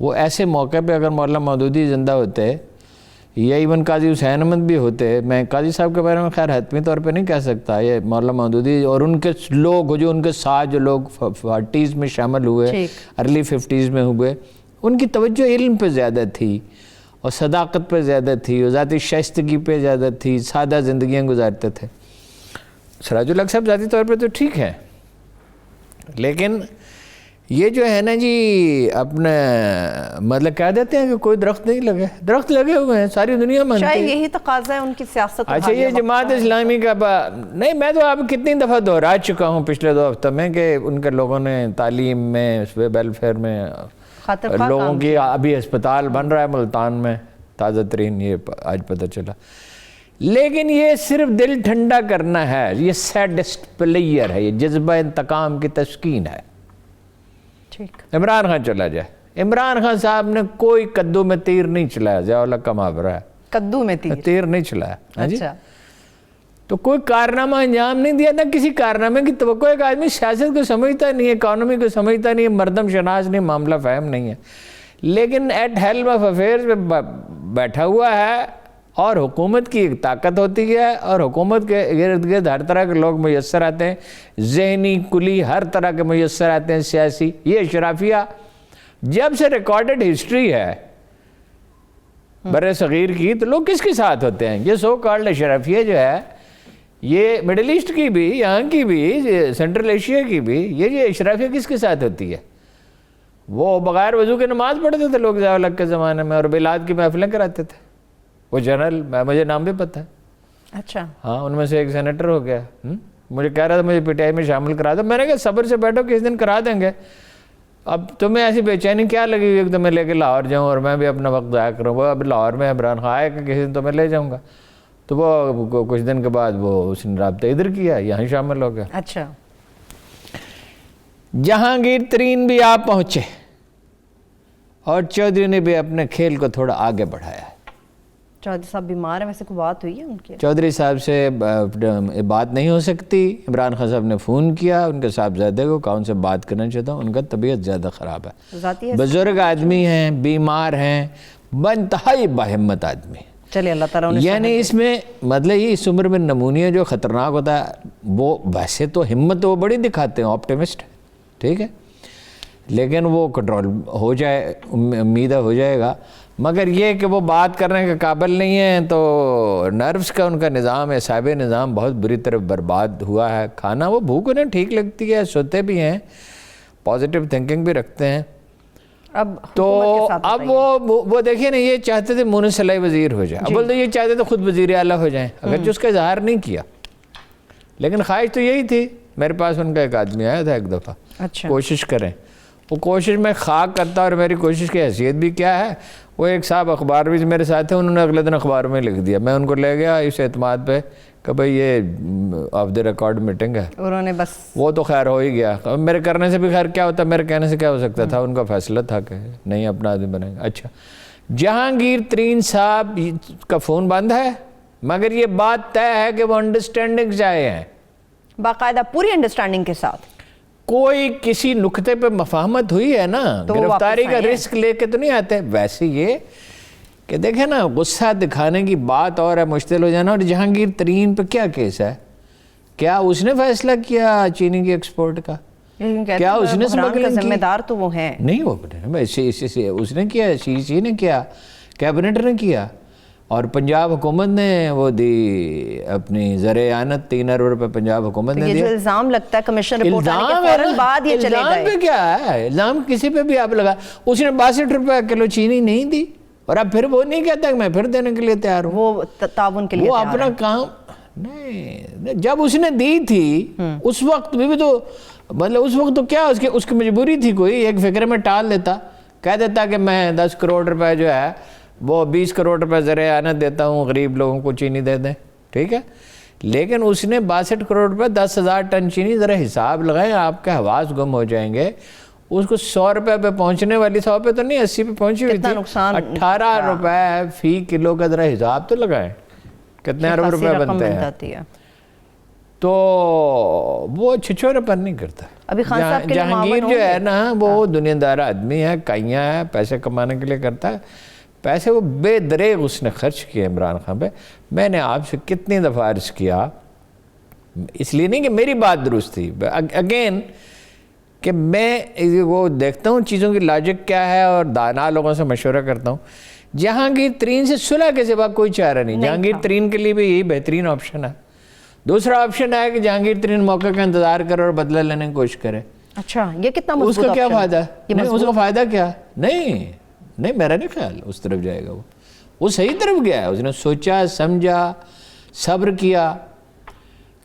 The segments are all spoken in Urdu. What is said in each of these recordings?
وہ ایسے موقع پہ اگر مولانا مودودی زندہ ہوتے یا ایون قاضی حسین احمد بھی ہوتے، میں قاضی صاحب کے بارے میں خیر حتمی طور پہ نہیں کہہ سکتا، یہ مولانا مودودی اور ان کے لوگ جو ان کے ساتھ جو لوگ 40s میں شامل ہوئے، ارلی 50s میں ہوئے، ان کی توجہ علم پہ زیادہ تھی اور صداقت پہ زیادہ تھی اور ذاتی شائستگی پہ زیادہ تھی، سادہ زندگیاں گزارتے تھے۔ سراج الحق صاحب ذاتی طور پہ تو ٹھیک ہے، لیکن یہ جو ہے نا جی اپنے مطلب کہہ دیتے ہیں کہ کوئی درخت نہیں لگے، درخت لگے ہوئے ہیں، ساری دنیا مانتی ہے۔ شاید یہی تقاضا ہے ان کی سیاست۔ اچھا یہ جماعت اسلامی کا نہیں، میں تو اب کتنی دفعہ دہرا چکا ہوں پچھلے 2 ہفتوں میں کہ ان کے لوگوں نے تعلیم میں، ویلفیئر میں لوگوں کی، ابھی ہسپتال بن رہا ہے ملتان میں تازہ ترین، یہ آج پتہ چلا، لیکن یہ صرف دل ٹھنڈا کرنا ہے، یہ سیڈسٹ پلیئر ہے، یہ جذبہ انتقام کی تسکین ہے۔ عمران خان چلا جائے، عمران خان صاحب نے کوئی کدو میں تیر نہیں چلایا، ضیاء الحق کا محاورہ ہے، کدو میں تیر نہیں چلایا۔ اچھا، تو کوئی کارنامہ انجام نہیں دیا، نہ کسی کارنامے کی توقع۔ ایک آدمی سیاست کو سمجھتا نہیں ہے، اکانومی کو سمجھتا نہیں ہے، مردم شناس نہیں، معاملہ فہم نہیں ہے، لیکن ایٹ ہیلم آف افیئرز میں بیٹھا ہوا ہے، اور حکومت کی ایک طاقت ہوتی ہے، اور حکومت کے ارد گرد ہر طرح کے لوگ میسر آتے ہیں، ذہنی کلی ہر طرح کے میسر آتے ہیں، سیاسی۔ یہ اشرافیہ جب سے ریکارڈڈ ہسٹری ہے برِ صغیر کی، تو لوگ کس کے ساتھ ہوتے ہیں؟ یہ سو کالڈ اشرافیہ جو ہے، یہ مڈل ایسٹ کی بھی، یہاں کی بھی، سینٹرل ایشیا کی بھی، یہ اشرافیہ کس کے ساتھ ہوتی ہے؟ وہ بغیر وضو کے نماز پڑھتے تھے لوگ ضیاء الحق کے زمانے میں، اور بیلاد کی محفلیں کراتے تھے۔ وہ جنرل، مجھے نام بھی پتہ ہے۔ اچھا، ہاں، ان میں سے ایک سینیٹر ہو گیا، مجھے کہہ رہا تھا مجھے پی ٹی آئی میں شامل کرا دو، میں نے کہا صبر سے بیٹھو، کس دن کرا دیں گے۔ اب تمہیں ایسی بے چینی کیا لگی ہوئی کہ تمہیں لے کے لاہور جاؤں اور میں بھی اپنا وقت ضائع کروں؟ وہ اب لاہور میں عمران خان آئے کہ کسی دن تمہیں لے جاؤں گا، تو وہ کچھ دن کے بعد وہ اس نے رابطہ ادھر کیا، یہاں شامل ہو گیا۔ اچھا، جہانگیر ترین بھی آپ پہنچے اور چودھری نے بھی اپنے کھیل کو تھوڑا آگے بڑھایا ہے۔ چودھری صاحب بیمار ہیں، ویسے کوئی بات ہوئی ہے ان کی؟ چودھری صاحب سے بات نہیں ہو سکتی، عمران خان صاحب نے فون کیا ان کے صاحبزادے کو، کہا ان سے بات کرنا چاہتا ہوں، ان کا طبیعت زیادہ خراب ہے، بزرگ آدمی ہیں، بیمار ہیں، بانتہائی باہمت آدمی، چلیے اللہ تعالیٰ انہیں یعنی اس میں مطلب یہ اس عمر میں نمونیا جو خطرناک ہوتا ہے، وہ ویسے تو ہمت وہ بڑی دکھاتے ہیں، آپٹیمسٹ، ٹھیک ہے، لیکن وہ کنٹرول ہو جائے، امید ہو جائے گا، مگر یہ کہ وہ بات کرنے کے قابل نہیں ہیں، تو نروس کا ان کا نظام، اعصابی نظام بہت بری طرح برباد ہوا ہے۔ کھانا وہ بھوک انہیں ٹھیک لگتی ہے، سوتے بھی ہیں، پازیٹیو تھنکنگ بھی رکھتے ہیں، تو اب وہ دیکھیں نا، یہ چاہتے تھے مونس صلاحی وزیر ہو جائے، اب بولتے یہ چاہتے تھے خود وزیر اعلیٰ ہو جائیں، اگرچہ اس کا اظہار نہیں کیا، لیکن خواہش تو یہی تھی۔ میرے پاس ان کا ایک آدمی آیا تھا ایک دفعہ، کوشش کریں، وہ کوشش میں خاک کرتا، اور میری کوشش کی حیثیت بھی کیا ہے، وہ ایک صاحب اخبار بھی میرے ساتھ ہیں، انہوں نے اگلے دن اخبار میں لکھ دیا، میں ان کو لے گیا اس اعتماد پہ کہ بھئی یہ آف دی ریکارڈ میٹنگ ہے، انہوں نے بس وہ تو خیر ہو ہی گیا، میرے کرنے سے بھی خیر کیا ہوتا، میرے کہنے سے کیا ہو سکتا تھا، ان کا فیصلہ تھا کہ نہیں اپنا آدمی بنیں گے۔ اچھا، جہانگیر ترین صاحب کا فون بند ہے، مگر یہ بات طے ہے کہ وہ انڈرسٹینڈنگ سے آئے ہیں، باقاعدہ پوری انڈرسٹینڈنگ کے ساتھ، کوئی کسی نقطے پہ مفاہمت ہوئی ہے نا، گرفتاری کا رسک لے کے تو نہیں آتے۔ ویسے یہ کہ دیکھیں نا، غصہ دکھانے کی بات اور ہے، مشتعل ہو جانا، اور جہانگیر ترین پہ کیا کیس ہے؟ کیا اس نے فیصلہ کیا چینی کی ایکسپورٹ کا؟ کیا اس نے کا ذمہ دار تو وہ ہیں نہیں، وہ اس نے کیا، سی نے کیا، کیبنٹ نے کیا، اور پنجاب حکومت نے وہ دی اپنی زر اعانت 3 ارب روپے پنجاب حکومت نے یہ دیا۔ جو الزام لگتا ہے کمیشن رپورٹ آنے کے فوراً بعد یہ چلے گئے، الزام پہ کیا ہے؟ الزام کسی پہ بھی آپ لگا، اس نے 62 روپے کلو چینی نہیں دی، اور اب پھر وہ نہیں کہتا کہ میں پھر دینے کے لیے تیار ہوں، وہ تعاون کے لیے وہ اپنا کام نہیں، جب اس نے دی تھی اس وقت بھی تو مطلب اس وقت تو کیا اس کی مجبوری تھی، کوئی ایک فکر میں ٹال دیتا، کہہ دیتا کہ میں 10 کروڑ روپے جو ہے وہ 20 کروڑ روپے زر اعانت دیتا ہوں، غریب لوگوں کو چینی دے دیں، ٹھیک ہے، لیکن اس نے 62 کروڑ روپے 10,000 ٹن چینی، ذرا حساب لگائیں، آپ کے حواس گم ہو جائیں گے، اس کو 100 روپے پہ پہنچنے والی، 100 پہ تو نہیں 80 پہ پہنچی ہوئی تھی، 18 روپے فی کلو کا، ذرا حساب تو لگائیں کتنے ارب روپے بنتے ہیں، تو وہ چھچورے پر نہیں کرتا۔ ابھی خان صاحب کے لیے جہانگیر جو ہے نا وہ دنیا دار آدمی ہے, کائیاں ہے, پیسے کمانے کے لیے کرتا ہے, پیسے وہ بے دریغ اس نے خرچ کیے عمران خان پہ. میں نے آپ سے کتنی دفعہ عرض کیا, اس لیے نہیں کہ میری بات درست تھی, اگین کہ میں وہ دیکھتا ہوں چیزوں کی لاجک کیا ہے اور دانا لوگوں سے مشورہ کرتا ہوں. جہانگیر ترین سے صلح کے سوا کوئی چارہ نہیں. جہانگیر ترین کے لیے بھی یہی بہترین آپشن ہے. دوسرا آپشن ہے کہ جہانگیر ترین موقع کا انتظار کرے اور بدلہ لینے کی کوشش کرے. اچھا, یہ کتنا اس مضبوط کا کیا آپشن فائدہ ہے؟ نہیں, اس کا فائدہ کیا نہیں, میرا نہیں خیال اس طرف جائے گا. وہ صحیح طرف گیا ہے. اس نے سوچا سمجھا صبر کیا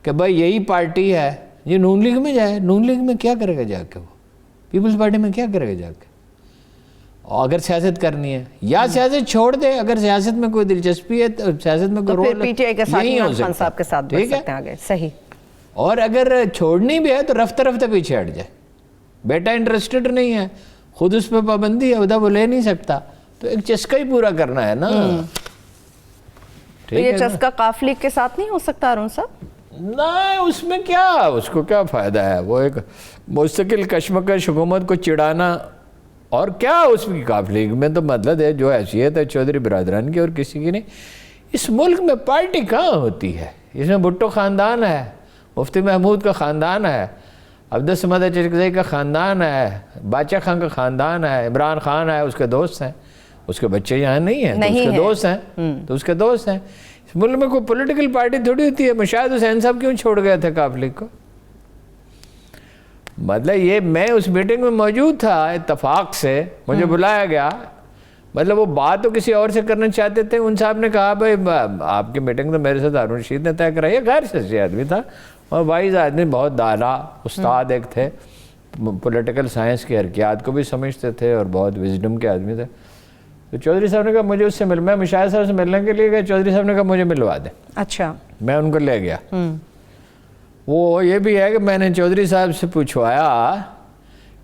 کہ بھائی یہی پارٹی ہے, یہ نون لیگ میں جائے. نون لیگ میں کیا کرے گا جا کے, وہ پیپلز پارٹی میں کیا کرے گا جا کے؟ اگر سیاست کرنی ہے یا سیاست چھوڑ دے, اگر سیاست میں کوئی دلچسپی ہے تو سیاست میں کوئی رول پی ٹی آئی کے ساتھ عمران خان صاحب کے ساتھ بڑھ سکتے ہیں آگے. صحیح. اور اگر چھوڑنی بھی ہے تو رفتہ رفتہ پیچھے ہٹ جائے. بیٹا انٹرسٹڈ نہیں ہے, خود اس پہ پابندی ہے, ادھر وہ لے نہیں سکتا, تو ایک چسکا ہی پورا کرنا ہے نا. تو یہ چسکا قاف لیگ کے ساتھ نہیں ہو سکتا ہارون صاحب؟ نہیں, اس میں کیا, اس کو کیا فائدہ ہے؟ وہ ایک مستقل کشمکش حکومت کو چڑھانا, اور کیا اس کی قاف لیگ میں تو مطلب ہے جو حیثیت ہے چودھری برادران کی اور کسی کی نہیں. اس ملک میں پارٹی کہاں ہوتی ہے؟ اس میں بھٹو خاندان ہے, مفتی محمود کا خاندان ہے, عبدالصمد چرکزئی کا خاندان ہے, بادشاہ خان کا خاندان ہے, عمران خان ہے, اس کے دوست ہیں, اس کے بچے یہاں نہیں ہیں تو اس کے دوست ہیں, تو اس کے دوست ہیں. اس ملک میں کوئی پولیٹیکل پارٹی تھوڑی ہوتی ہے. مشاہد حسین صاحب کیوں چھوڑ گئے تھے قاف لیگ کو؟ مطلب یہ میں اس میٹنگ میں موجود تھا, اتفاق سے مجھے بلایا گیا. مطلب وہ بات تو کسی اور سے کرنا چاہتے تھے. ان صاحب نے کہا بھائی آپ کی میٹنگ تو میرے ساتھ ہارون رشید نے طے کرائی ہے. غیر سیاسی آدمی تھا اور وائز آدمی, بہت دانا استاد ایک تھے, پولیٹیکل سائنس کی حرکیات کو بھی سمجھتے تھے اور بہت وزڈم کے آدمی تھے. تو چودھری صاحب نے کہا مجھے اس سے میں مشاہد صاحب سے ملنے کے لیے گیا. چودھری صاحب نے کہا مجھے ملوا دیں. اچھا. میں ان کو لے گیا. وہ یہ بھی ہے کہ میں نے چودھری صاحب سے پوچھوایا,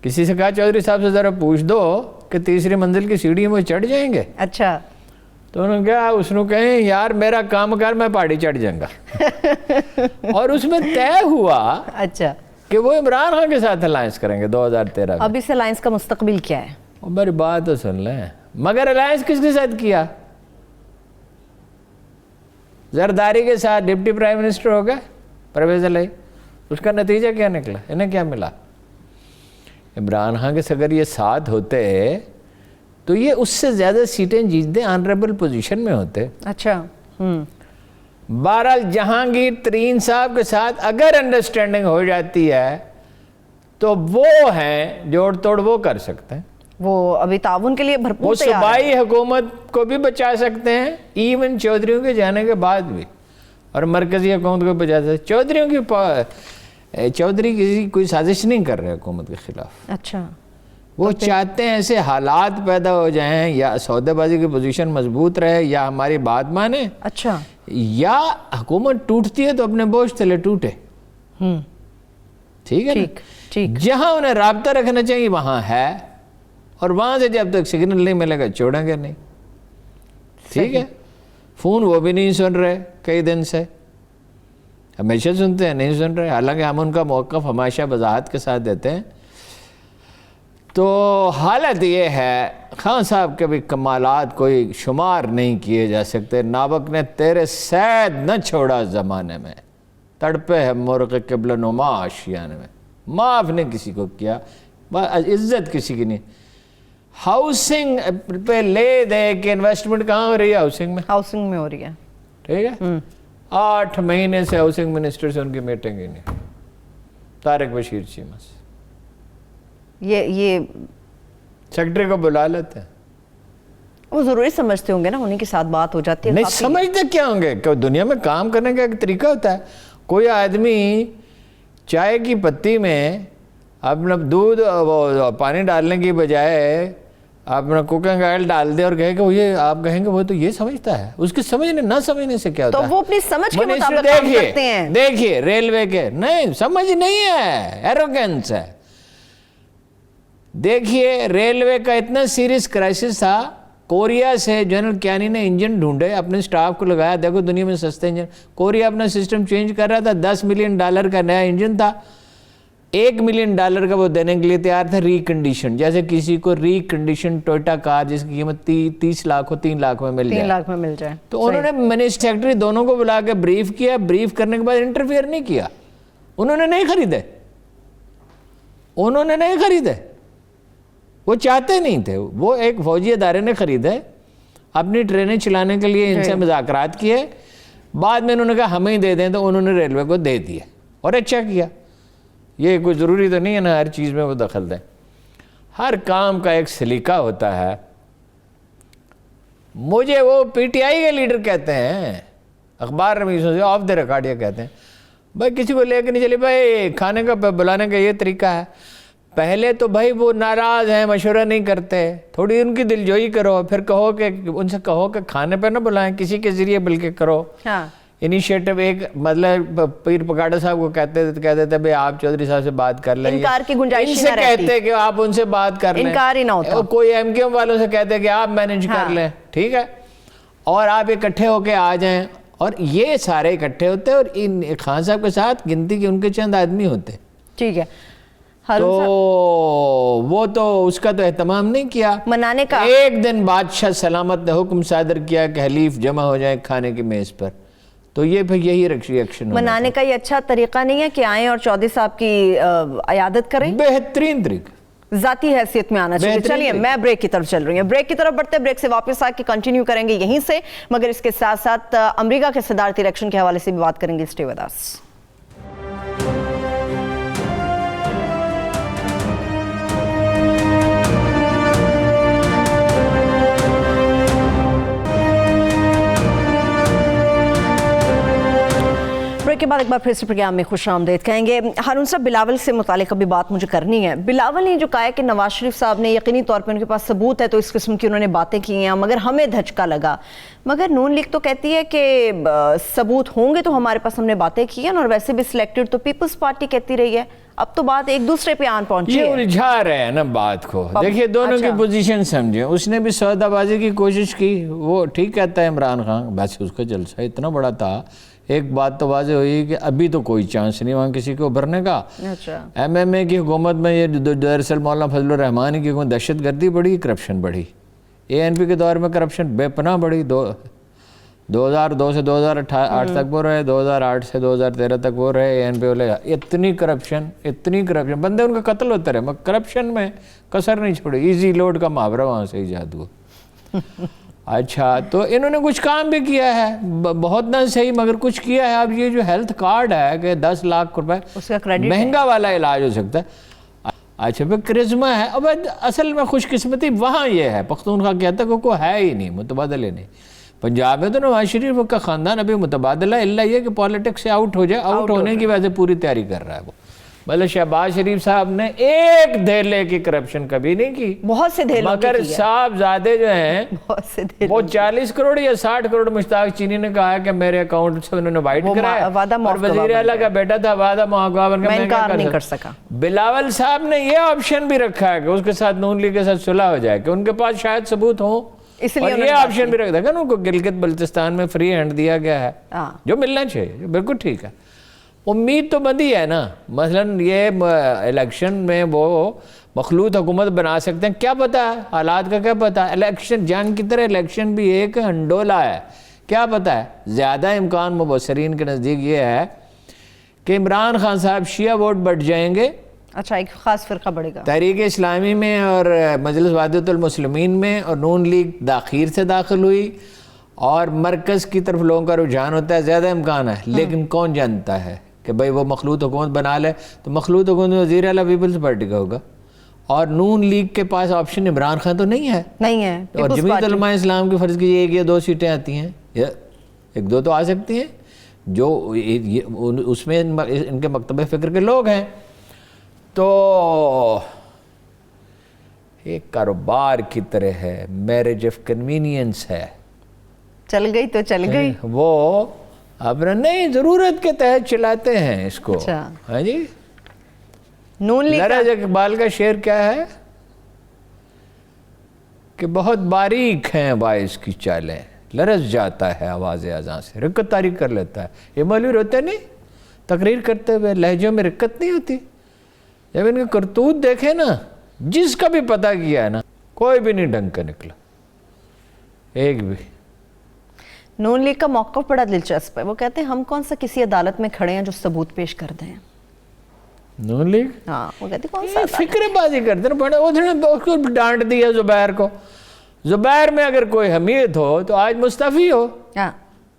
کسی سے کہا چودھری صاحب سے ذرا پوچھ دو کہ تیسری منزل کی سیڑھی میں چڑھ جائیں گے. اچھا. تو انہوں نے کہا, اس نے کہیں یار میرا کام کر, میں پہاڑی چڑھ جاؤں گا. اور اس میں طے ہوا اچھا کہ وہ عمران خان کے ساتھ الائنس کریں گے 2013 میں. اب اس الائنس کا مستقبل کیا ہے؟ میری بات تو سن لیں, مگر الائنس کس کے ساتھ کیا؟ زرداری کے ساتھ ڈپٹی پرائم منسٹر ہو گئے پرویز الہی. اس کا نتیجہ کیا نکلا؟ انہیں کیا ملا؟ عمران خان کے اگر یہ ساتھ ہوتے تو یہ اس سے زیادہ سیٹیں جیتتے, آنریبل پوزیشن میں ہوتے. اچھا. بہرحال جہانگیر ترین صاحب کے ساتھ اگر انڈرسٹینڈنگ ہو جاتی ہے تو وہ ہیں جوڑ توڑ وہ کر سکتے ہیں. وہ ابھی تعاون کے لیے بھرپور وہ تیار ہیں. صوبائی حکومت کو بھی بچا سکتے ہیں, ایون چودھریوں کے جانے کے بعد بھی, اور مرکزی حکومت کو بچا سکتے ہیں. چودھری کسی کوئی سازش نہیں کر رہے حکومت کے خلاف. اچھا. وہ چاہتے ہیں ایسے حالات پیدا ہو جائیں, یا سودے بازی کی پوزیشن مضبوط رہے, یا ہماری بات مانے. اچھا. یا حکومت ٹوٹتی ہے تو اپنے بوجھ تلے ٹوٹے. ٹھیک ہے نا؟ ٹھیک. جہاں انہیں رابطہ رکھنا چاہیے وہاں ہے, اور وہاں سے جب تک سگنل نہیں ملے گا چھوڑیں گے نہیں. ٹھیک ہے. فون وہ بھی نہیں سن رہے کئی دن سے, ہمیشہ سنتے ہیں, نہیں سن رہے, حالانکہ ہم ان کا موقف ہمیشہ وضاحت کے ساتھ دیتے ہیں. تو حالت یہ ہے, خان صاحب کے بھی کمالات کوئی شمار نہیں کیے جا سکتے. نابک نے تیرے سید نہ چھوڑا زمانے میں, تڑپے ہے مرغ قبل نما آشیانے میں, معاف نے کسی کو کیا, عزت کسی کی نہیں. ہاؤسنگ پہ لے دے کہ انویسٹمنٹ کہاں ہو رہی ہے؟ ہاؤسنگ میں ہو رہی ہے. ٹھیک ہے. 8 مہینے سے ہاؤسنگ منسٹر سے ان کی میٹنگ ہی نہیں. طارق بشیر چیمہ سے یہ سیکرٹری کو بلا لیتے ہیں. وہ ضروری سمجھتے ہوں گے نا, انہیں کے ساتھ بات ہو جاتی ہے. نہیں سمجھتے کیا ہوں گے کہ دنیا میں کام کرنے کا ایک طریقہ ہوتا ہے. کوئی آدمی چائے کی پتی میں اپنا دودھ پانی ڈالنے کی بجائے اپنا کوکنگ آئل ڈال دے اور کہے کہ وہ یہ, آپ کہیں گے وہ تو یہ سمجھتا ہے. اس کے سمجھنے نہ سمجھنے سے کیا ہوتا ہے؟ تو وہ اپنی سمجھ کے مطابق کام کرتے ہیں. دیکھیے ریلوے کے, نہیں سمجھ نہیں ہے, ایروگنس ہے. دیکھیے ریلوے کا اتنا سیریس کرائسس تھا, کوریا سے جنرل کیانی نے انجن ڈھونڈے, اپنے سٹاف کو لگایا, دیکھو دنیا میں سستے انجن. کوریا اپنا سسٹم چینج کر رہا تھا, $10 ملین کا نیا انجن تھا, $1 ملین کا وہ دینے کے لیے تیار تھا ریکنڈیشن. جیسے کسی کو ریکنڈیشن ٹویوٹا کار جس کی قیمت 30 لاکھ ہو 3 لاکھ میں مل جائے, 3 لاکھ میں مل جائے. تو انہوں نے منسٹر سیکرٹری دونوں کو بلا کے بریف کیا. بریف کرنے کے بعد انٹرفیئر نہیں کیا. انہوں نے نہیں خریدے. وہ چاہتے نہیں تھے. وہ ایک فوجی ادارے نے خریدے, اپنی ٹرینیں چلانے کے لیے ان سے مذاکرات کیے. بعد میں انہوں نے کہا ہمیں ہی دے دیں, تو انہوں نے ریلوے کو دے دیا اور اچھا کیا. یہ کوئی ضروری تو نہیں ہے نا ہر چیز میں وہ دخل دیں. ہر کام کا ایک سلیقہ ہوتا ہے. مجھے وہ پی ٹی آئی کے لیڈر کہتے ہیں, اخبار رمیزوں سے آف دا ریکارڈ یہ کہتے ہیں, بھائی کسی کو لے کے نہیں چلے بھائی کھانے کا بلانے کا یہ طریقہ ہے. پہلے تو بھائی وہ ناراض ہیں, مشورہ نہیں کرتے, تھوڑی ان کی دلجوئی کرو, پھر کہو کہ ان سے کہو کہ کھانے پہ نہ بلائیں, کسی کے ذریعے بلکہ کرو. انیشیٹو ایک مطلب پیر پکاڑا صاحب کو کہتے تھے بھئی آپ چودھری صاحب سے بات کر لیں. انکار کی گنجائش ان سے کہتے کہ آپ ان سے بات کر لیں. انکار ہی نہ ہوتا. کوئی ایم کیو والوں سے کہتے کہ آپ مینیج کر لیں, ٹھیک ہے, اور آپ اکٹھے ہو کے آ جائیں. اور یہ سارے اکٹھے ہوتے اور ان خان صاحب کے ساتھ گنتی کے ان کے چند آدمی ہوتے. ٹھیک ہے. تو وہ تو اس کا تو اہتمام نہیں کیا. منانے کا ایک دن بادشاہ سلامت نے حکم صادر کیا کہ حلیف جمع ہو جائیں کھانے کی میز پر. تو یہ پھر یہی ریئیکشن منانے کا یہ اچھا طریقہ نہیں ہے کہ آئیں اور چودھری صاحب کی عیادت کریں. بہترین طریقہ ذاتی حیثیت میں آنا چاہیے. چلیے میں بریک کی طرف چل رہی ہوں. بریک کی طرف بڑھتے, بریک سے واپس آ کے کنٹینیو کریں گے یہیں سے, مگر اس کے ساتھ ساتھ امریکہ کے صدارتی الیکشن کے حوالے سے بھی بات کریں گے. Stay with us. بریک کے بعد ایک بار پھر سے پروگرام میں خوش آمدید کہیں گے. ہارون صاحب, بلاول سے متعلق ابھی بات مجھے کرنی ہے. بلاول نے جو کہا ہے کہ نواز شریف صاحب نے یقینی طور پہ ان کے پاس ثبوت ہے تو اس قسم کی انہوں نے باتیں کی ہیں, مگر ہمیں دھچکا لگا. مگر نون لیگ تو کہتی ہے کہ ثبوت ہوں گے تو ہمارے پاس ہم نے باتیں کی ہیں, اور ویسے بھی سلیکٹڈ تو پیپلز پارٹی کہتی رہی ہے. اب تو بات ایک دوسرے پہ آن پہنچی ہے. یہ الجھا رہے ہیں نا بات کو. دیکھیے دونوں کی پوزیشن سمجھیں. اس نے بھی سودا بازی کی کوشش کی, وہ ٹھیک کہتا ہے عمران خان, بس اس کا جلسہ اتنا بڑا تھا. ایک بات تو واضح ہوئی کہ ابھی تو کوئی چانس نہیں وہاں کسی کو ابھرنے کا. ایم ایم اے کی حکومت میں یہ دراصل مولانا فضل الرحمان کی حکومت دہشت گردی بڑھی, کرپشن بڑھی. اے این پی کے دور میں کرپشن بے پناہ بڑھی. 2002 سے 2008 تک وہ رہے, 2008 سے 2013 تک وہ رہے اے این پی والے. اتنی کرپشن بندے ان کا قتل ہوتے رہے, مگر کرپشن میں کسر نہیں چھوڑی. ایزی لوڈ کا محاورہ وہاں سے ایجاد ہوا. اچھا, تو انہوں نے کچھ کام بھی کیا ہے, بہت نہ صحیح مگر کچھ کیا ہے. اب یہ جو ہیلتھ کارڈ ہے کہ 10 لاکھ روپے مہنگا والا علاج ہو سکتا ہے. اچھا, پھر کرزمہ ہے. اب اصل میں خوش قسمتی وہاں یہ ہے, پختونخوا کہتا ہے کہ کوئی ہے ہی نہیں, متبادل ہی نہیں. پنجاب میں تو نواز شریف کا خاندان ابھی متبادل ہے, اللہ یہ کہ پالیٹکس سے آؤٹ ہو جائے. آؤٹ ہونے کی وجہ سے پوری تیاری کر رہا ہے وہ. مطلب شہباز شریف صاحب نے ایک دھیلے کی کرپشن کبھی نہیں کی. بہت سے دھیلوں کی, مگر صاحب زادے جو ہیں وہ 40 کروڑ یا 60 کروڑ مشتاق چینی نے کہا ہے کہ میرے اکاؤنٹ سے انہوں نے وائٹ کرایا, اور وزیر اعلیٰ کا بیٹا تھا وعدہ محققہ بن کے, میں انکار نہیں کر سکا. بلاول صاحب نے یہ آپشن بھی رکھا ہے کہ اس کے ساتھ نون لیگ کے ساتھ صلح ہو جائے, کہ ان کے پاس شاید ثبوت ہوں, اور یہ آپشن بھی رکھا ہے کہ ان کو گلگت بلتستان میں فری ہینڈ دیا گیا ہے, جو ملنا چاہیے. بالکل ٹھیک ہے, امید تو بندی ہے نا. مثلا یہ الیکشن میں وہ مخلوط حکومت بنا سکتے ہیں, کیا پتا ہے حالات کا, کیا پتا ہے. الیکشن جنگ کی طرح الیکشن بھی ایک ہنڈولا ہے, کیا پتا ہے. زیادہ امکان مبصرین کے نزدیک یہ ہے کہ عمران خان صاحب شیعہ ووٹ بڑھ جائیں گے. اچھا, ایک خاص فرقہ بڑھے گا تحریک اسلامی میں اور مجلس وحدت المسلمین میں, اور نون لیگ تاخیر سے داخل ہوئی, اور مرکز کی طرف لوگوں کا رجحان ہوتا ہے. زیادہ امکان ہے, لیکن کون جانتا ہے کہ بھئی وہ مخلوط حکومت بنا لے, تو مخلوط حکومت میں وزیر اعلیٰ پیپلز پارٹی کا ہوگا, اور نون لیگ کے پاس آپشن عمران خان تو نہیں ہے. اور جمعیت علماء اسلام کی فرض کی 1 یا 2 سیٹیں آتی ہیں, 1-2 تو آ سکتی ہیں, جو اس میں ان کے مکتب فکر کے لوگ ہیں. تو ایک کاروبار کی طرح ہے, میرج آف کنوینئنس ہے, چل گئی تو چل گئی. وہ اپنا نہیں ضرورت کے تحت چلاتے ہیں اس کو. ہاں جی, نون لیگ لرز اقبال کا شعر کیا ہے کہ بہت باریک ہیں باعث کی چالیں, لرز جاتا ہے آواز اذاں سے, رکت تاریک کر لیتا ہے. یہ مولوی روتے نہیں, تقریر کرتے ہوئے لہجوں میں رکت نہیں ہوتی. جب ان کے کرتوت دیکھے نا، جس کا بھی پتہ کیا ہے نا، کوئی بھی نہیں ڈھنگ کا نکلا، ایک بھی۔ نون لیگ کا موقف بڑا دلچسپ ہے، وہ کہتے ہیں ہم کون سا کسی عدالت میں کھڑے ہیں جو ثبوت پیش کر دیں۔ نون لیگ ہاں وہ کہتے ہیں کون سا فکر بازی کرتے ہیں، بڑے اس کو ڈانٹ دیا زبیر کو۔ زبیر میں اگر کوئی حمیت ہو تو آج مستعفی ہو ہاں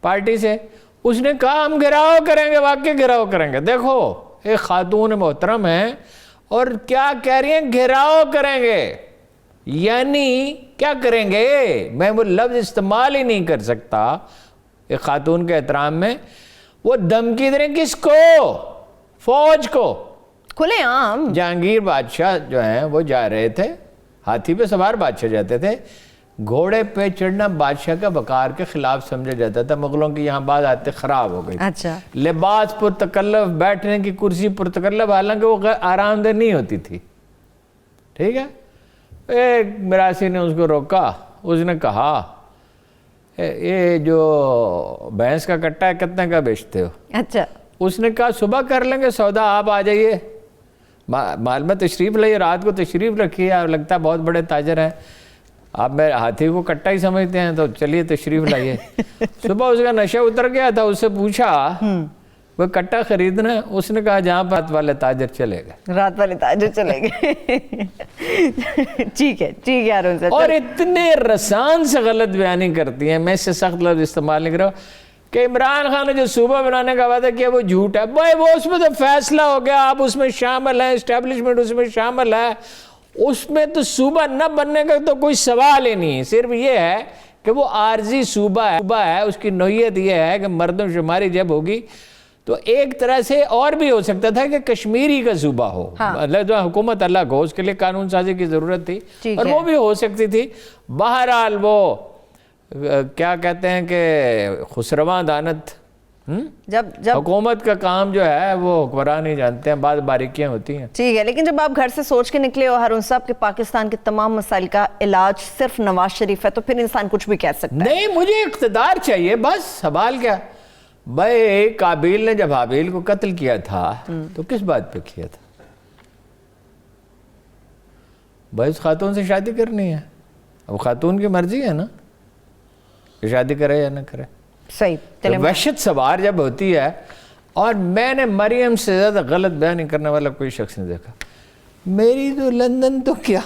پارٹی سے، اس نے کہا ہم گھراؤ کریں گے، واقعی گھراؤ کریں گے۔ دیکھو ایک خاتون محترم ہے اور کیا کہہ رہی ہیں، گھراؤ کریں گے، یعنی کیا کریں گے، میں وہ لفظ استعمال ہی نہیں کر سکتا ایک خاتون کے احترام میں۔ وہ دھمکی دے رہے ہیں کس کو؟ فوج کو۔ کھلے عام جہانگیر بادشاہ جو ہیں وہ جا رہے تھے، ہاتھی پہ سوار بادشاہ جاتے تھے، گھوڑے پہ چڑھنا بادشاہ کا وقار کے خلاف سمجھا جاتا تھا۔ مغلوں کی یہاں بات آتے خراب ہو گئی، اچھا لباس پر تکلف، بیٹھنے کی کرسی پر تکلف، حالانکہ وہ آرام دہ نہیں ہوتی تھی، ٹھیک ہے۔ ایک مراسی نے اس کو روکا، اس نے کہا یہ جو بھینس کا کٹا ہے کتنے کا بیچتے ہو؟ اچھا اس نے کہا صبح کر لیں گے سودا، آپ آ جائیے، مال میں تشریف لائیے، رات کو تشریف رکھیے، آپ لگتا ہے بہت بڑے تاجر ہیں، آپ میرے ہاتھی کو کٹا ہی سمجھتے ہیں، تو چلیے تشریف لائیے۔ صبح اس کا نشہ اتر گیا تھا، اس سے پوچھا وہ کٹا خریدنا ہے؟ اس نے کہا جہاں رات والے تاجر چلے گئے، رات والے تاجر چلے گئے۔ ٹھیک ہے ہارون صاحب۔ اور اتنے رسان سے غلط بیانی کرتی ہیں، میں اس سے سخت لفظ استعمال نہیں کر رہا ہوں، کہ عمران خان نے جو صوبہ بنانے کا وعدہ کیا وہ جھوٹ ہے۔ بھائی وہ اس میں تو فیصلہ ہو گیا، آپ اس میں شامل ہیں، اسٹیبلشمنٹ اس میں شامل ہے، اس میں تو صوبہ نہ بننے کا تو کوئی سوال ہی نہیں، صرف یہ ہے کہ وہ عارضی صوبہ ہے، اس کی نوعیت یہ ہے کہ مردم شماری جب ہوگی تو ایک طرح سے اور بھی ہو سکتا تھا کہ کشمیری کا صوبہ ہو، جو حکومت الگ ہو، اس کے لیے قانون سازی کی ضرورت تھی اور وہ بھی ہو سکتی تھی۔ بہرحال وہ کیا کہتے ہیں کہ خسرواں دانت، جب حکومت کا کام جو ہے وہ حکمران ہی جانتے ہیں، بعض باریکیاں ہوتی ہیں۔ ٹھیک ہے، لیکن جب آپ گھر سے سوچ کے نکلے ہو ہارون صاحب کہ پاکستان کے تمام مسائل کا علاج صرف نواز شریف ہے، تو پھر انسان کچھ بھی کہہ سکتا ہے۔ نہیں، مجھے اقتدار چاہیے، بس سوال کیا۔ بھائی قابیل نے جب حابیل کو قتل کیا تھا تو کس بات پہ کیا تھا؟ بھائی اس خاتون سے شادی کرنی ہے، اب خاتون کی مرضی ہے نا کہ شادی کرے یا نہ کرے۔ صحیح، تو وحشت سوار جب ہوتی ہے، اور میں نے مریم سے زیادہ غلط بیان کرنے والا کوئی شخص نہیں دیکھا۔ میری تو لندن تو کیا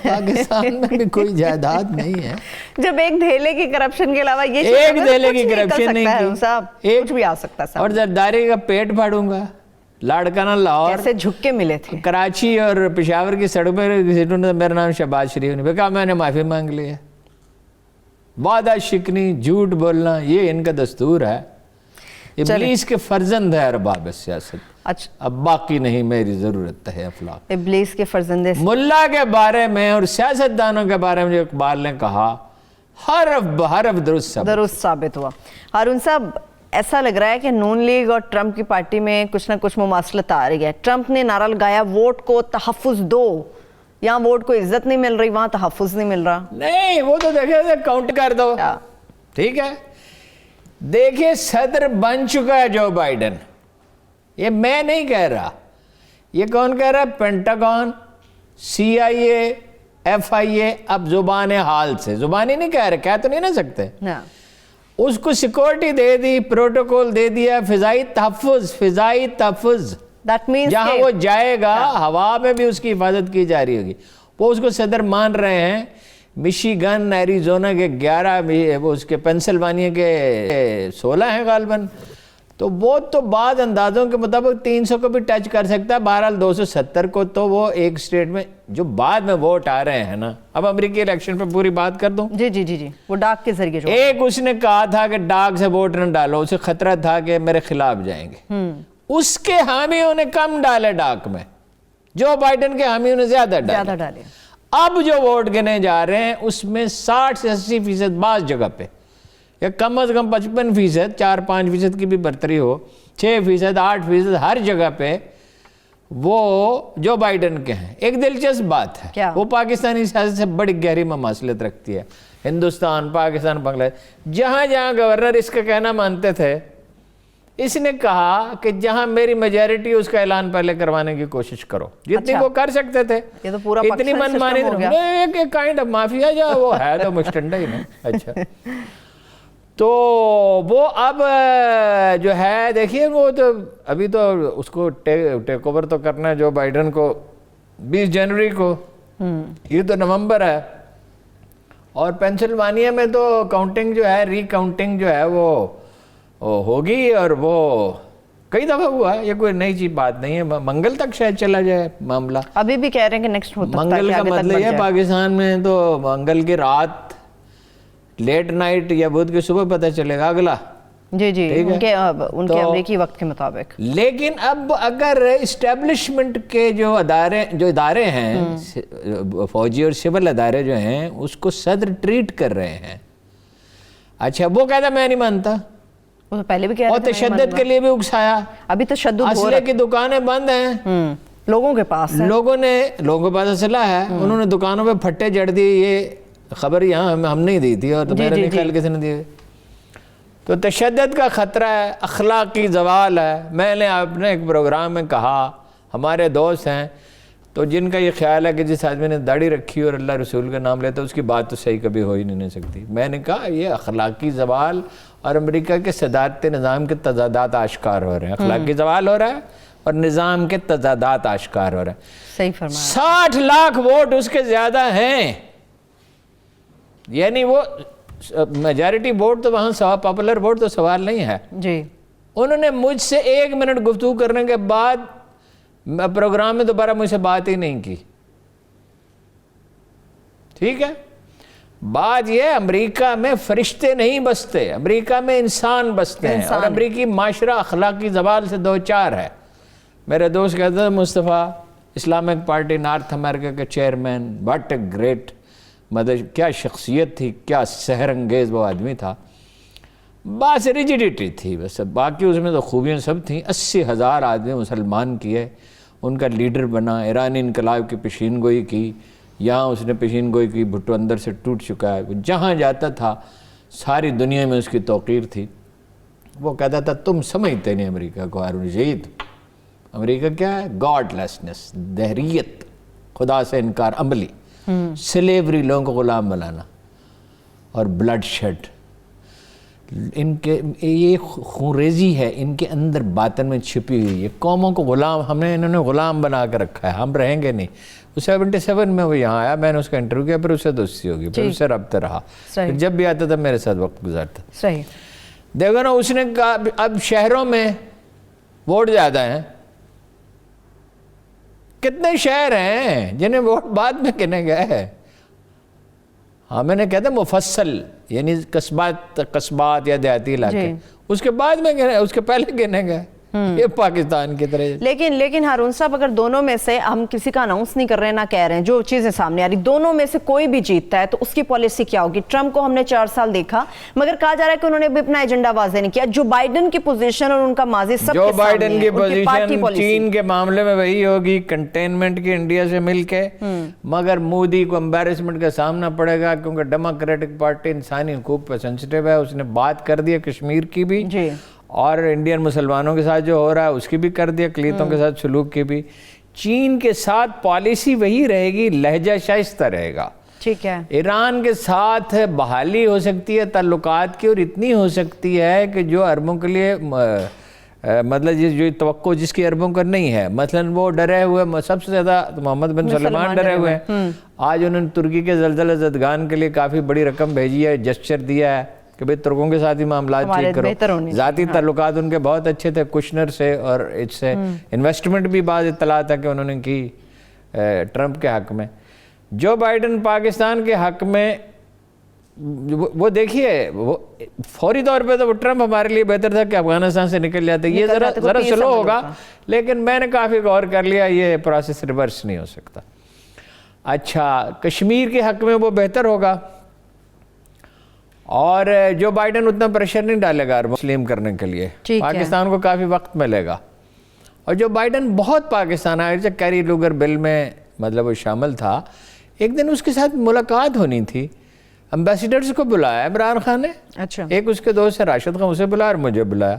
پاکستان میں بھی کوئی جائیداد نہیں ہے۔ جب ایک دھیلے کی کرپشن کے علاوہ یہ ایک دھیلے کی کرپشن نہیں ہارون صاحب، کچھ بھی آ سکتا ہے۔ اور زرداری کا پیٹ پھاڑوں گا، لاڑکانہ لاہور، کیسے جھک کے ملے تھے کراچی اور پشاور کی سڑک میں، میرا نام شہباز شریف نے کہا میں نے معافی مانگ لی ہے۔ وعدہ شکنی، جھوٹ بولنا، یہ ان کا دستور ہے۔ ابلیس کے فرزند ہے ارباب سیاست۔ اچھا، اب باقی نہیں میری ضرورت ہے افلاق۔ ابلیس کے فرزندے ملا کے بارے میں اور سیاستدانوں کے بارے میں جو اقبال نے کہا، حرف درست ثابت ہوا۔ ہارون صاحب، ایسا لگ رہا ہے کہ نون لیگ اور ٹرمپ کی پارٹی میں کچھ نہ کچھ مماثلت آ رہی ہے۔ ٹرمپ نے نعرہ لگایا ووٹ کو تحفظ دو، یہاں ووٹ کو عزت نہیں مل رہی، وہاں تحفظ نہیں مل رہا۔ نہیں، وہ تو دیکھیں کاؤنٹ کر دو، ٹھیک ہے۔ دیکھیں صدر بن چکا ہے جو بائیڈن، یہ میں نہیں کہہ رہا، یہ کون کہہ رہا ہے؟ Pentagon, CIA، FIA۔ اب زبان حال سے، زبانی نہیں کہہ رہے، کہہ تو نہیں نہ سکتے، اس کو سیکورٹی دے دی، پروٹوکول دے دیا، فضائی تحفظ، جہاں وہ جائے گا ہوا میں بھی اس کی حفاظت کی جا رہی ہوگی۔ وہ اس کو صدر مان رہے ہیں۔ مشیگن، ایریزونا کے 11، وہ اس کے پینسلوانیا کے 16 ہیں غالباً، تو وہ تو بعض اندازوں کے مطابق 300 کو بھی ٹچ کر سکتا ہے۔ بہرحال 270 کو تو وہ ایک سٹیٹ میں جو بعد میں ووٹ آ رہے ہیں نا، اب امریکی الیکشن پہ پوری بات کر دوں۔ جی، وہ ڈاک کے ذریعے ایک اس نے کہا تھا کہ ڈاک سے ووٹ نہ ڈالو، اسے خطرہ تھا کہ میرے خلاف جائیں گے، اس کے حامیوں نے کم ڈالے ڈاک میں، جو بائیڈن کے حامیوں نے زیادہ ڈالے۔ اب جو ووٹ گنے جا رہے ہیں اس میں 60 سے 80% بعض جگہ پہ، یا کم از کم 55%، 4-5% کی بھی برتری ہو، 6%، 8%، ہر جگہ پہ وہ جو بائیڈن کے ہیں۔ ایک دلچسپ بات ہے، وہ پاکستانی سیاست سے بڑی گہری مماثلت رکھتی ہے۔ ہندوستان، پاکستان، بنگلہ دیش، جہاں جہاں گورنر اس کا کہنا مانتے تھے، اس نے کہا کہ جہاں میری میجارٹی اس کا اعلان پہلے کروانے کی کوشش کرو، جتنی وہ کر سکتے تھے، یہ تو پورا اتنی من مانی ایک کائنڈ آف مافیا جو وہ ہے تو مشٹنڈا ہی نا. اچھا تو وہ اب جو ہے دیکھیے وہ تو ابھی تو اس کو ٹیک اوور تو کرنا ہے جو بائیڈن کو 20 جنوری کو، یہ تو نومبر ہے، اور پینسلوانیا میں تو کاؤنٹنگ جو ہے ری کاؤنٹنگ جو ہے وہ ہوگی، اور وہ کئی دفعہ ہوا ہے، یہ کوئی نئی چیز بات نہیں ہے. منگل تک شاید چلا جائے معاملہ. ابھی بھی کہہ رہے ہیں کہ نیکسٹ ہوتا ہے. منگل کا مطلب یہ پاکستان میں تو منگل کی رات لیٹ نائٹ یا بدھ کی صبح پتہ چلے گا اگلا. جی جی ان کے امریکی وقت کے مطابق. لیکن اب اگر اسٹیبلشمنٹ کے جو ادارے ہیں فوجی اور سول ادارے جو ہیں اس کو صدر ٹریٹ کر رہے ہیں، اچھا وہ کہتا میں نہیں مانتا، وہ تو پہلے بھی کہہ رہے اور تشدد کے لیے بھی اکسایا. ابھی تشدد ہو رہا ہے، اسلحے کی دکانیں بند ہیں لوگوں کے پاس، لوگوں کے پاس اسلحہ ہے، انہوں نے دکانوں پہ پھٹے جڑ دیے. یہ خبر یہاں ہم نہیں دی تھی اور میرا نہیں خیال کسی نے دی. تو تشدد کا خطرہ ہے، اخلاقی زوال ہے. میں نے اپنے ایک پروگرام میں کہا ہمارے دوست ہیں تو جن کا یہ خیال ہے کہ جس آدمی نے داڑھی رکھی اور اللہ رسول کا نام لیتا اس کی بات تو صحیح کبھی ہو ہی نہیں سکتی. میں نے کہا یہ اخلاقی زوال اور امریکہ کے صدارتی نظام کے تضادات آشکار ہو رہے ہیں. اخلاقی زوال ہو رہا ہے اور نظام کے تضادات آشکار ہو رہے ہیں. صحیح فرمایا. 60 لاکھ ووٹ اس کے زیادہ ہیں، یعنی وہ میجارٹی ووٹ تو وہاں پاپولر ووٹ تو سوال نہیں ہے. جی انہوں نے مجھ سے 1 منٹ گفتگو کرنے کے بعد پروگرام میں دوبارہ مجھ سے بات ہی نہیں کی. ٹھیک ہے، بات یہ امریکہ میں فرشتے نہیں بستے، امریکہ میں انسان بستے ہیں، اور امریکی معاشرہ اخلاقی زوال سے دوچار ہے. میرے دوست کہتے ہیں مصطفیٰ اسلامک پارٹی نارتھ امریکہ کے چیئرمین، واٹ اے گریٹ، مطلب کیا شخصیت تھی، کیا سحر انگیز وہ آدمی تھا. بس ریجیڈیٹی تھی بس، باقی اس میں تو خوبیاں سب تھیں. 80,000 آدمی مسلمان کیے، ان کا لیڈر بنا، ایرانی انقلاب کی پیشین گوئی کی. یہاں اس نے پیشین گوئی کی، بھٹو اندر سے ٹوٹ چکا ہے. جہاں جاتا تھا ساری دنیا میں اس کی توقیر تھی. وہ کہتا تھا تم سمجھتے نہیں امریکہ کو ہارون رشید. امریکہ کیا ہے؟ گاڈ لیسنس، دہریت، خدا سے انکار عملی، سلیوری، لوگوں کو غلام بنانا، اور بلڈ شیڈ. ان کے یہ خونریزی ہے ان کے اندر باطن میں چھپی ہوئی ہے. قوموں کو غلام انہوں نے غلام بنا کے رکھا ہے. ہم رہیں گے نہیں. 77 میں وہ یہاں آیا، میں نے اس کا انٹرویو کیا، پھر اس سے دوستی ہوگی، پھر اس سے رابطہ رہا، پھر جب بھی آتا تھا میرے ساتھ وقت گزارتا. صحیح. دیکھو نا، اس نے کہا اب شہروں میں ووٹ زیادہ ہیں. کتنے شہر ہیں جنہیں ووٹ بعد میں گنے گئے؟ ہاں میں نے کہتا مفصل، یعنی قصبات یا دیہاتی علاقے، اس کے بعد میں گنے، اس کے پہلے گنے گئے. یہ پاکستان کی طرح. لیکن ہارون صاحب اگر دونوں میں سے، ہم کسی کا اناؤنس نہیں کر رہے نہ کہہ رہے ہیں، جو چیزیں سامنے آ رہی، دونوں میں سے کوئی بھی جیتتا ہے تو اس کی پالیسی کیا ہوگی؟ ٹرمپ کو ہم نے 4 سال دیکھا، مگر کہا جا رہا ہے کہ انہوں نے بھی اپنا ایجنڈا واضح نہیں کیا. جو بائیڈن کی پوزیشن اور ان کا ماضی سب کے سامنے ہے. جو بائیڈن کی پوزیشن چین کے معاملے میں وہی ہوگی، کنٹینمنٹ کی انڈیا سے مل کے، مگر مودی کو امبیرسمنٹ کا سامنا پڑے گا کیونکہ ڈیموکریٹک پارٹی انسانی حقوق پہ سینسٹیو ہے. اس نے بات کر دی کشمیر کی بھی، اور انڈین مسلمانوں کے ساتھ جو ہو رہا ہے اس کی بھی کر دیا، اقلیتوں کے ساتھ سلوک کی بھی. چین کے ساتھ پالیسی وہی رہے گی، لہجہ شائستہ رہے گا. ٹھیک ہے. ایران کے ساتھ بحالی ہو سکتی ہے تعلقات کی، اور اتنی ہو سکتی ہے کہ جو عربوں کے لیے مطلب جو توقع جس کی عربوں کا نہیں ہے. مثلا وہ ڈرے ہوئے، سب سے زیادہ محمد بن سلمان ڈرے ہوئے ہیں. آج انہوں نے ترکی کے زلزلہ زدگان کے لیے کافی بڑی رقم بھیجی ہے، جسچر دیا ہے کہ بھئی ترکوں کے ساتھ ہی معاملات ٹھیک کرو. ذاتی تعلقات ان کے بہت اچھے تھے کشنر سے، اور اس سے انویسٹمنٹ بھی بعض اطلاعات ہے کہ انہوں نے کی ٹرمپ کے حق میں. جو بائیڈن پاکستان کے حق میں، وہ دیکھیے وہ فوری طور پہ تو وہ ٹرمپ ہمارے لیے بہتر تھا کہ افغانستان سے نکل جاتے. یہ ذرا سلو ہوگا، لیکن میں نے کافی غور کر لیا یہ پروسیس ریورس نہیں ہو سکتا. اچھا، کشمیر کے حق میں وہ بہتر ہوگا، اور جو بائیڈن اتنا پریشر نہیں ڈالے گا مسلم کرنے کے لیے. پاکستان کو کافی وقت ملے گا. اور جو بائیڈن بہت پاکستان آئے، جب کیری لوگر بل میں مطلب وہ شامل تھا، ایک دن اس کے ساتھ ملاقات ہونی تھی، امبیسیڈرز کو بلایا عمران خان نے. اچھا. ایک اس کے دوست ہے راشد خان، اسے بلایا اور مجھے بلایا.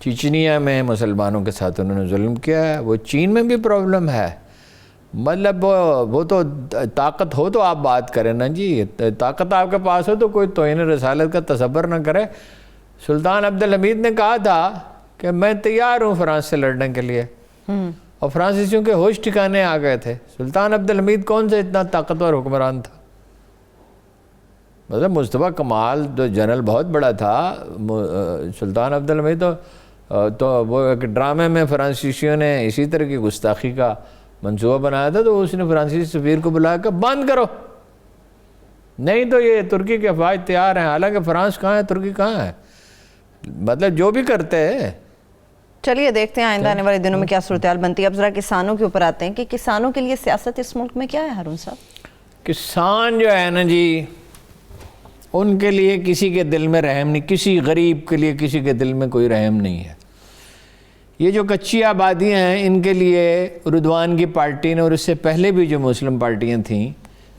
چچنیا میں مسلمانوں کے ساتھ انہوں نے ظلم کیا ہے، وہ چین میں بھی پرابلم ہے. مطلب وہ تو طاقت ہو تو آپ بات کریں نا جی، طاقت آپ کے پاس ہو تو کوئی توہین رسالت کا تصور نہ کرے. سلطان عبدالحمید نے کہا تھا کہ میں تیار ہوں فرانس سے لڑنے کے لیے، اور فرانسیسیوں کے ہوش ٹھکانے آ گئے تھے. سلطان عبدالحمید کون سے اتنا طاقتور حکمران تھا؟ مطلب مصطفیٰ کمال جو جنرل بہت بڑا تھا، سلطان عبدالحمید تو وہ ایک ڈرامے میں فرانسیسیوں نے اسی طرح کی گستاخی کا منصوبہ بنایا تھا، تو اس نے فرانسیسی سفیر کو بلایا کہ بند کرو، نہیں تو یہ ترکی کے افواج تیار ہیں. حالانکہ فرانس کہاں ہے، ترکی کہاں ہے، مطلب جو بھی کرتے ہیں. چلیے دیکھتے ہیں آئندہ آنے والے دنوں میں کیا صورتحال بنتی ہے. اب ذرا کسانوں کے اوپر آتے ہیں کہ کسانوں کے لیے سیاست اس ملک میں کیا ہے ہارون صاحب؟ کسان جو ہے نا جی، ان کے لیے کسی کے دل میں رحم نہیں، کسی غریب کے لیے کسی کے دل میں کوئی رحم نہیں ہے. یہ جو کچی آبادیاں ہیں، ان کے لیے اردوان کی پارٹی نے، اور اس سے پہلے بھی جو مسلم پارٹیاں تھیں،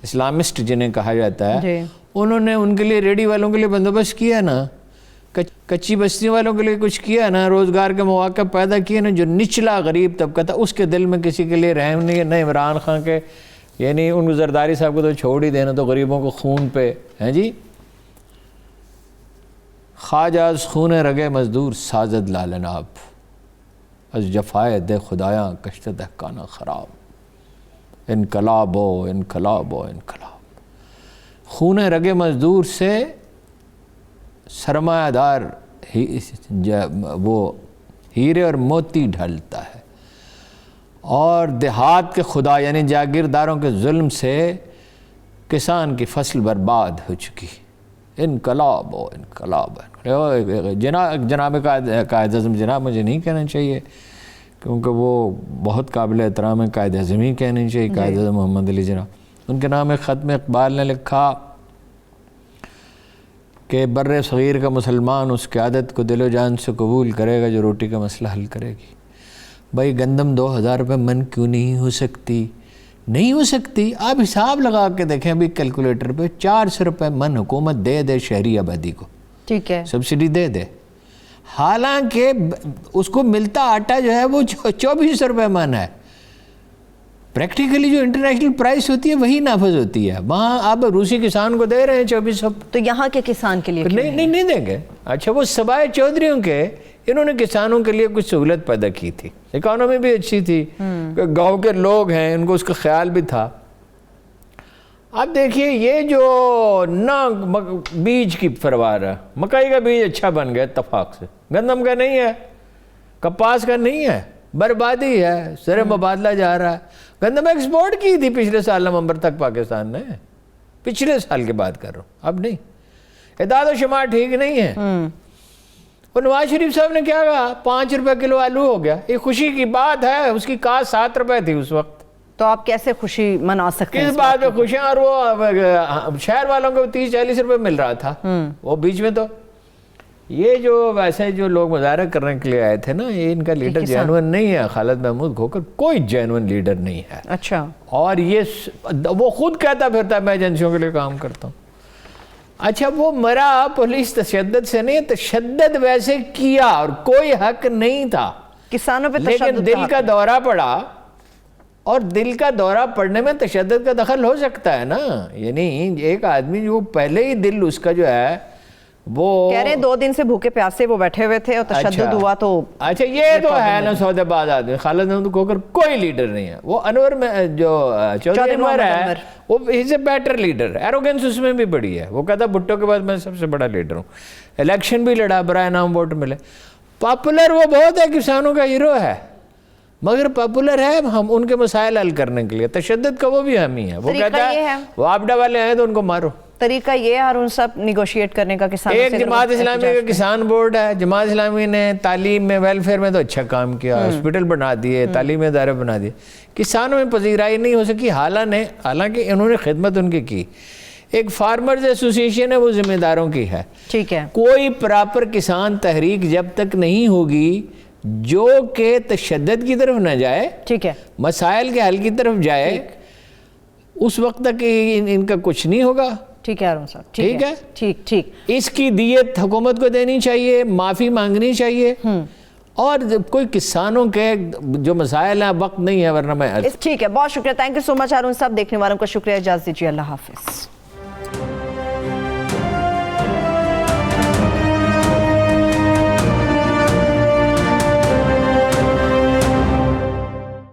اسلامسٹ جنہیں کہا جاتا ہے، انہوں نے ان کے لیے ریڈی والوں کے لیے بندوبست کیا نا، کچی بستی والوں کے لیے کچھ کیا نا، روزگار کے مواقع پیدا کیے نا. جو نچلا غریب طبقہ تھا اس کے دل میں کسی کے لیے رحم نہیں ہے. نہ عمران خان کے، یعنی ان زرداری صاحب کو تو چھوڑ ہی دینا، تو غریبوں کو خون پہ ہیں جی. خواجہ از خون رگے مزدور سازد لالناب، از جفائے دے خدایاں کشت دہقانہ خراب. انقلاب و انقلاب و انقلاب. خون رگے مزدور سے سرمایہ دار وہ ہیرے اور موتی ڈھلتا ہے، اور دیہات کے خدا یعنی جاگیرداروں کے ظلم سے کسان کی فصل برباد ہو چکی. انقلاب و انقلاب. جناب قائد اعظم جناب مجھے نہیں کہنا چاہیے، کیونکہ وہ بہت قابل احترام ہے، قائد اعظم ہی کہنا چاہیے، قائد اعظم محمد علی جناح. ان کے نام ایک خط میں اقبال نے لکھا کہ بر صغیر کا مسلمان اس قیادت کو دل و جان سے قبول کرے گا جو روٹی کا مسئلہ حل کرے گی. بھائی گندم 2000 روپے من کیوں نہیں ہو سکتی؟ نہیں ہو سکتی. آپ حساب لگا کے دیکھیں ابھی کیلکولیٹر پہ، 400 روپے من حکومت دے دے شہری آبادی کو، ٹھیک ہے، سبسڈی دے دے. حالانکہ اس کو ملتا آٹا جو ہے وہ 2400 روپے من ہے. پریکٹیکلی جو انٹرنیشنل پرائس ہوتی ہے وہی نافذ ہوتی ہے. وہاں آپ روسی کسان کو دے رہے ہیں 2400. تو یہاں کے کسان کے لیے نہیں دیں گے. اچھا وہ سبائے چودھریوں کے، انہوں نے کسانوں کے لیے کچھ سہولت پیدا کی تھی، اکانومی بھی اچھی تھی، گاؤں کے لوگ ہیں ان کو اس کا خیال بھی تھا. اب دیکھیے یہ جو نہ بیج کی پرواہ ہے، مکئی کا بیج اچھا بن گیا اتفاق سے، گندم کا نہیں ہے، کپاس کا نہیں ہے، بربادی ہے، زر مبادلہ جا رہا ہے. گندم ایکسپورٹ کی تھی پچھلے سال نومبر تک پاکستان نے، پچھلے سال کی بات کر رہا ہوں، اب نہیں. اعداد و شمار ٹھیک نہیں ہے. اور نواز شریف صاحب نے کیا کہا، 5 روپے کلو آلو ہو گیا. یہ خوشی کی بات ہے، اس کی کاست 7 روپے تھی اس وقت. تو آپ کیسے خوشی منا سکتے ہیں؟ کس بات پہ خوشیاں؟ اور وہ شہر والوں کو 30-40 روپے مل رہا تھا وہ بیچ میں. تو یہ جو ویسے جو لوگ مظاہرہ کرنے کے لیے آئے تھے نا، یہ ان کا لیڈر جینون نہیں ہے. خالد محمود کھوکھر کوئی جینون لیڈر نہیں ہے. اچھا. اور یہ وہ خود کہتا پھرتا ہے میں ایجنسیوں کے لیے کام کرتا ہوں. اچھا وہ مرا پولیس تشدد سے نہیں، تشدد ویسے کیا اور کوئی حق نہیں تھا کسانوں پہ، لیکن دل کا دورہ پڑا، اور دل کا دورہ پڑنے میں تشدد کا دخل ہو سکتا ہے نا. یعنی ایک آدمی جو پہلے ہی دل اس کا جو ہے وہ کہہ رہے ہیں 2 دن سے بھوکے پیاسے وہ بیٹھے ہوئے تھے اور تشدد ہوا. تو اچھا یہ تو ہے نا سودے باز آدمی. خالد محمود کھوکھر کوئی لیڈر نہیں ہے. وہ انور میں جو چودھری انور ہے وہ از اے بیٹر لیڈر. ایروگنس اس میں بھی بڑی ہے. وہ کہتا بھٹو کے بعد میں سب سے بڑا لیڈر ہوں. الیکشن بھی لڑا، برائے نام ووٹ ملے. پاپولر وہ بہت ہے، کسانوں کا ہیرو ہے، مگر پاپولر ہے ہم ان کے مسائل حل کرنے کے لیے. تشدد کا وہ بھی حامی ہے. وہ کہتا ہے وہ آپڈا والے ہیں تو ان کو مارو. طریقہ یہ ہے ہارون صاحب نیگوشیٹ کرنے کا کسانوں سے. ایک جماعت اسلامی کا کسان بورڈ ہے. جماعت اسلامی نے تعلیم میں، ویلفیئر میں تو اچھا کام کیا، ہاسپٹل بنا دیے، تعلیمی ادارے بنا دیے. کسانوں میں پذیرائی نہیں ہو سکی. حالانکہ انہوں نے خدمت ان کی. ایک فارمرز ایسوسی ایشن ہے، وہ ذمہ داروں کی ہے. ٹھیک ہے. کوئی پراپر کسان تحریک جب تک نہیں ہوگی جو کہ تشدد کی طرف نہ جائے، ٹھیک ہے، مسائل کے حل کی طرف جائے، اس وقت تک ان کا کچھ نہیں ہوگا. ٹھیک ہے ہارون صاحب. ٹھیک ہے. ٹھیک. اس کی دیت حکومت کو دینی چاہیے، معافی مانگنی چاہیے. اور کوئی کسانوں کے جو مسائل ہیں وقت نہیں ہے ورنہ میں ٹھیک ہے، بہت شکریہ، تھینک یو سو مچ ہارون صاحب. دیکھنے والوں کا شکریہ، اجازت دیجیے، اللہ حافظ.